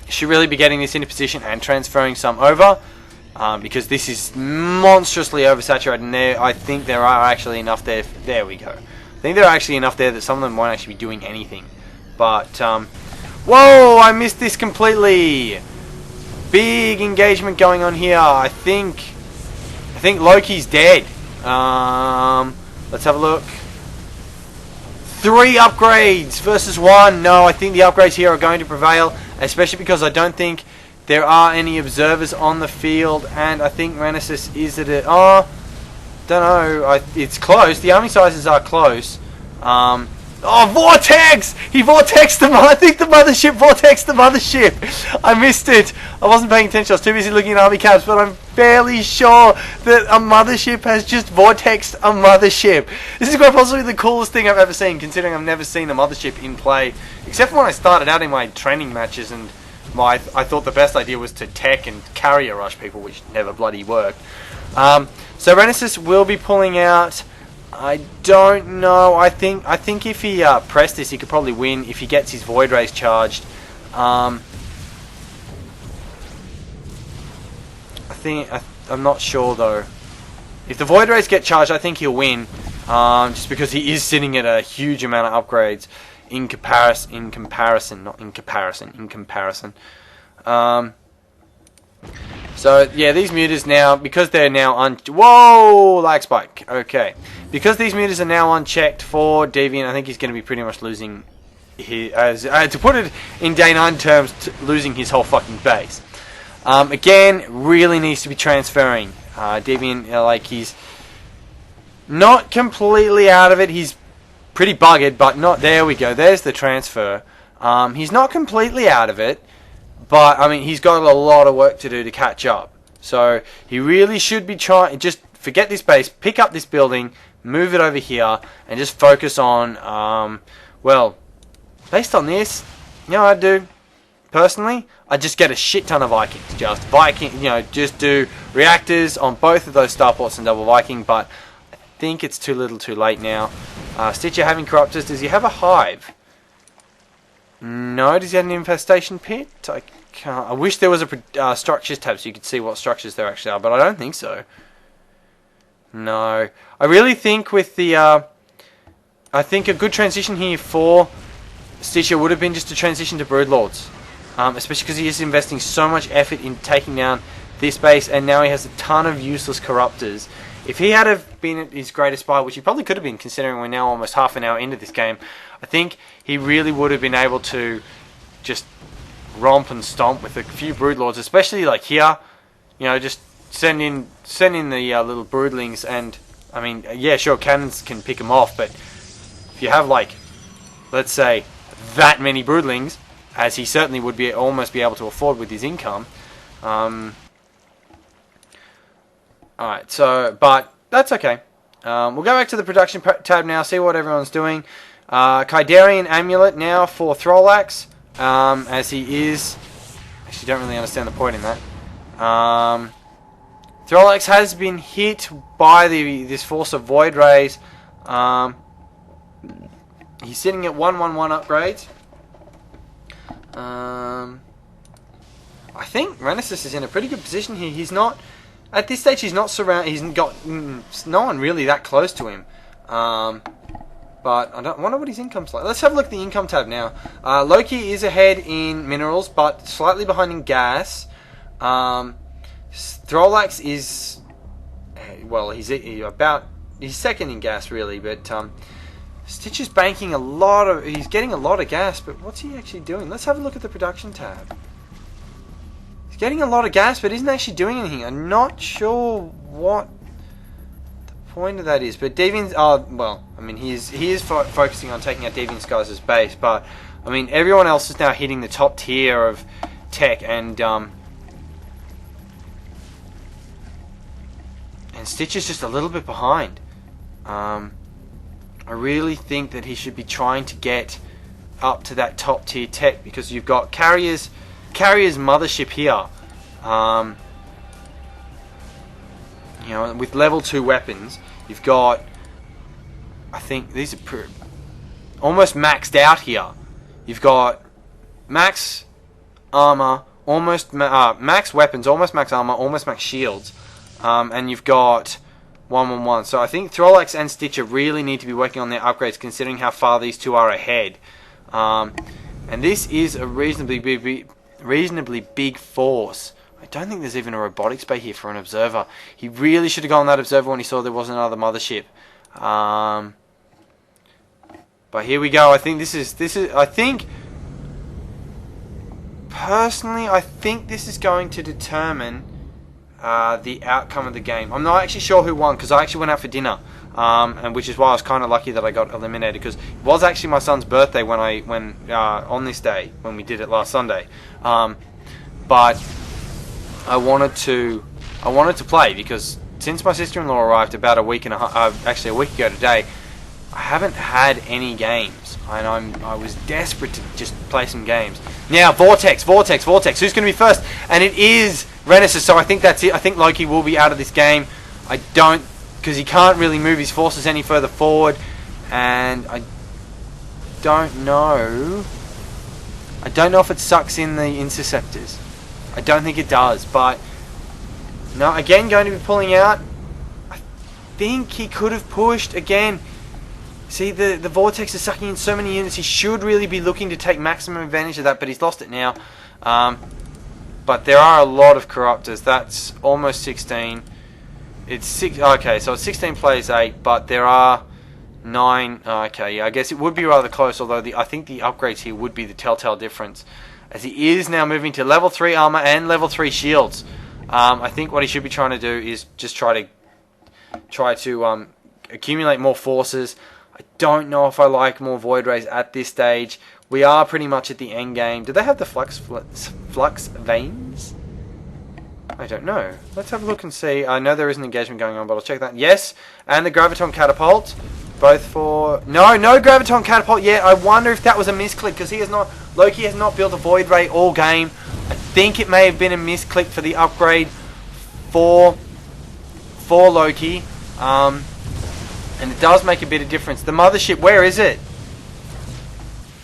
should really be getting this into position and transferring some over, because this is monstrously oversaturated, and I think there are actually enough there. There we go. I think there are actually enough there that some of them won't actually be doing anything. But, whoa, I missed this completely. Big engagement going on here. I think Loki's dead. Let's have a look. 3 upgrades versus 1. No, I think the upgrades here are going to prevail, especially because I don't think there are any observers on the field, and I think Renesis is at it. Oh, don't know. It's close. The army sizes are close. Oh, Vortex! He vortexed the I think the mothership vortexed the mothership. I missed it. I wasn't paying attention. I was too busy looking at army caps, but I'm fairly sure that a mothership has just vortexed a mothership. This is quite possibly the coolest thing I've ever seen, considering I've never seen a mothership in play, except for when I started out in my training matches, and I thought the best idea was to tech and carrier rush people, which never bloody worked. So Renesis will be pulling out. I don't know. I think if he pressed this, he could probably win if he gets his Void Rays charged. I'm not sure though. If the Void Rays get charged, I think he'll win. Just because he is sitting at a huge amount of upgrades in comparison. So yeah, these mutas now, because they're now whoa, lag spike. Okay, because these mutas are now unchecked for Deviant, I think he's going to be pretty much losing his, to put it in day 9 terms, losing his whole fucking base. Again, really needs to be transferring. Deviant, like, he's not completely out of it. He's pretty buggered, but not. There we go. There's the transfer. He's not completely out of it. But, I mean, he's got a lot of work to do to catch up. So, he really should be trying... Just forget this base, pick up this building, move it over here, and just focus on... well, based on this, you know what I'd do? Personally, I'd just get a shit ton of Vikings. Just do reactors on both of those starports and double Viking. But I think it's too little too late now. Stitcher having Corruptors. Does he have a hive? No. Does he have an infestation pit? I can't. I wish there was a structures tab so you could see what structures there actually are, but I don't think so. No. I really think with the... I think a good transition here for Stitcher would have been just to transition to Broodlords. Especially because he is investing so much effort in taking down this base, and now he has a ton of useless Corruptors. If he had have been at his greatest spy, which he probably could have been, considering we're now almost half an hour into this game, I think he really would have been able to just romp and stomp with a few Broodlords, especially like here. You know, just send in the little Broodlings, and I mean, yeah, sure, cannons can pick them off, but if you have like, let's say, that many Broodlings, as he certainly would be almost be able to afford with his income. Alright, so, but that's okay. We'll go back to the production tab now, see what everyone's doing. Kaidarian Amulet now for Throlax, as he is... Actually, don't really understand the point in that. Throlax has been hit by this force of Void Rays. He's sitting at 111 upgrades. I think Renesis is in a pretty good position here. He's not... At this stage, he's not surrounded. He's got no one really that close to him. But I don't wonder what his income's like. Let's have a look at the income tab now. Loki is ahead in minerals, but slightly behind in gas. Throlax is, well, he's second in gas really, but Stitch is banking a lot of. He's getting a lot of gas, but what's he actually doing? Let's have a look at the production tab. He's getting a lot of gas, but isn't actually doing anything. I'm not sure what the point of that is. But Deviant's, well, I mean, he is focusing on taking out Deviant Skies' base, but I mean, everyone else is now hitting the top tier of tech, and Stitch is just a little bit behind. I really think that he should be trying to get up to that top tier tech, because you've got Carrier's mothership here. You know, with level 2 weapons, you've got, I think these are almost maxed out here. You've got max armor, almost max weapons, almost max armor, almost max shields, and you've got 1-1-1. So I think Throlax and Stitcher really need to be working on their upgrades, considering how far these two are ahead. And this is a reasonably big force. I don't think there's even a robotics bay here for an observer. He really should have gone that observer when he saw there wasn't another mothership. But here we go. I think this is. I think personally, I think this is going to determine the outcome of the game. I'm not actually sure who won because I actually went out for dinner, and which is why I was kind of lucky that I got eliminated, because it was actually my son's birthday when on this day when we did it last Sunday. But I wanted to play because since my sister-in-law arrived about a week ago today, I haven't had any games, and I was desperate to just play some games. Now Vortex. Who's going to be first? And it is Renesis. So I think that's it. I think Loki will be out of this game. Because he can't really move his forces any further forward, and I don't know if it sucks in the interceptors. I don't think it does, but no, again going to be pulling out. I think he could have pushed again. See, the Vortex is sucking in so many units. He should really be looking to take maximum advantage of that, but he's lost it now. But there are a lot of Corruptors. That's almost 16. It's 6. Okay, so it's 16 plays 8, but there are 9. Okay, yeah, I guess it would be rather close, although I think the upgrades here would be the telltale difference, as he is now moving to level 3 armor and level 3 shields. I think what he should be trying to do is just try to accumulate more forces. I don't know if I like more Void Rays at this stage. We are pretty much at the end game. Do they have the flux veins? I don't know. Let's have a look and see. I know there is an engagement going on, but I'll check that. Yes, and the Graviton Catapult. Both for... No Graviton Catapult yet. I wonder if that was a misclick, because Loki has not built a Void Ray all game. I think it may have been a misclick for the upgrade for Loki. And it does make a bit of difference. The mothership, where is it?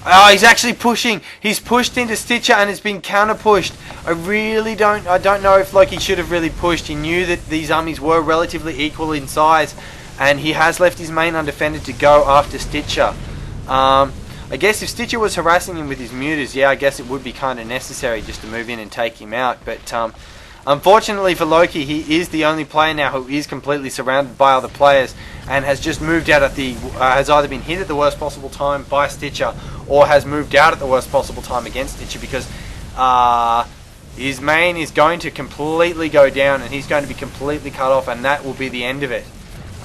Oh, he's actually pushing. He's pushed into Stitcher and it's been counter-pushed. I don't know if Loki should have really pushed. He knew that these armies were relatively equal in size, and he has left his main undefended to go after Stitcher. I guess if Stitcher was harassing him with his muters, yeah, I guess it would be kind of necessary just to move in and take him out. But unfortunately for Loki, he is the only player now who is completely surrounded by other players, and has just moved out at has either been hit at the worst possible time by Stitcher, or has moved out at the worst possible time against Stitcher, because his main is going to completely go down and he's going to be completely cut off, and that will be the end of it.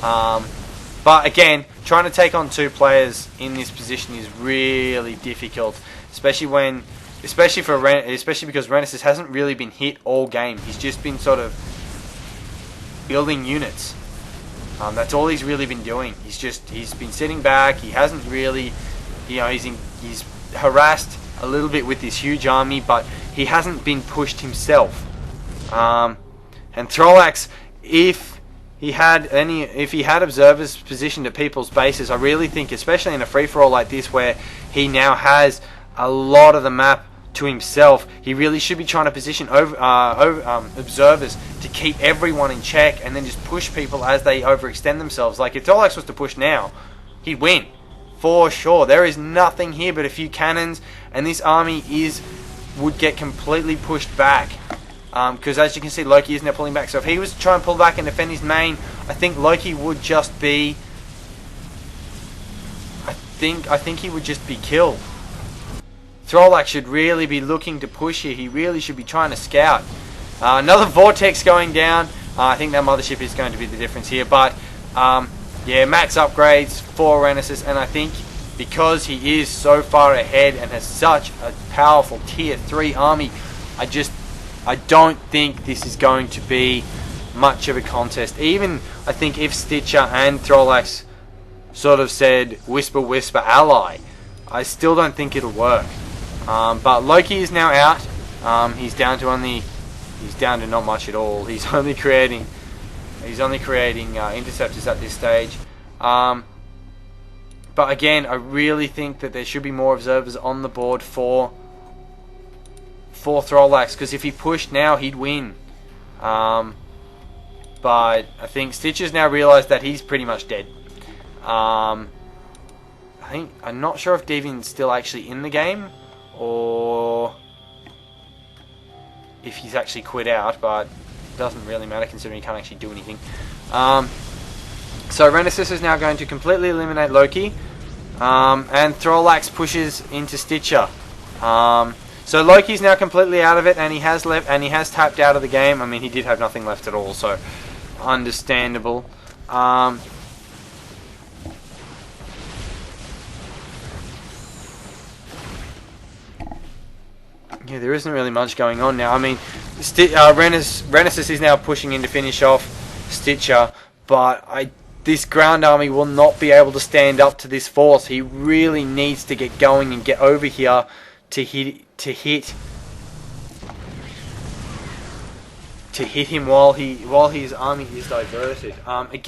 But again, trying to take on 2 players in this position is really difficult, especially because Renesis hasn't really been hit all game. He's just been sort of building units. That's all he's really been doing. He's been sitting back. He hasn't really, he's harassed a little bit with this huge army, but he hasn't been pushed himself. And Throlax, if he had observers positioned at people's bases, I really think, especially in a free-for-all like this, where he now has a lot of the map to himself, he really should be trying to position observers to keep everyone in check, and then just push people as they overextend themselves. Like if Throlax was to push now, he'd win for sure. There is nothing here but a few cannons, and this army would get completely pushed back. Because as you can see, Loki is now pulling back. So if he was to try and pull back and defend his main, I think Loki would just be... I think he would just be killed. Throlax should really be looking to push here. He really should be trying to scout. Another Vortex going down. I think that mothership is going to be the difference here. But yeah, max upgrades for Renesis, and I think because he is so far ahead and has such a powerful tier 3 army, I don't think this is going to be much of a contest. Even I think if Stitcher and Throlax sort of said whisper whisper ally, I still don't think it'll work. But Loki is now out. He's down to not much at all. He's only creating interceptors at this stage. But again, I really think that there should be more observers on the board for for Throlax, because if he pushed now, he'd win. But I think Stitcher's now realised that he's pretty much dead. I'm not sure if Deviant's still actually in the game, or if he's actually quit out, but it doesn't really matter considering he can't actually do anything. So Renesis is now going to completely eliminate Loki, and Throlax pushes into Stitcher. So Loki's now completely out of it, and he has left, and he has tapped out of the game. I mean, he did have nothing left at all, so understandable. Yeah, there isn't really much going on now. I mean, Renesis is now pushing in to finish off Stitcher, but this ground army will not be able to stand up to this force. He really needs to get going and get over here to hit him while his army is diverted. Again.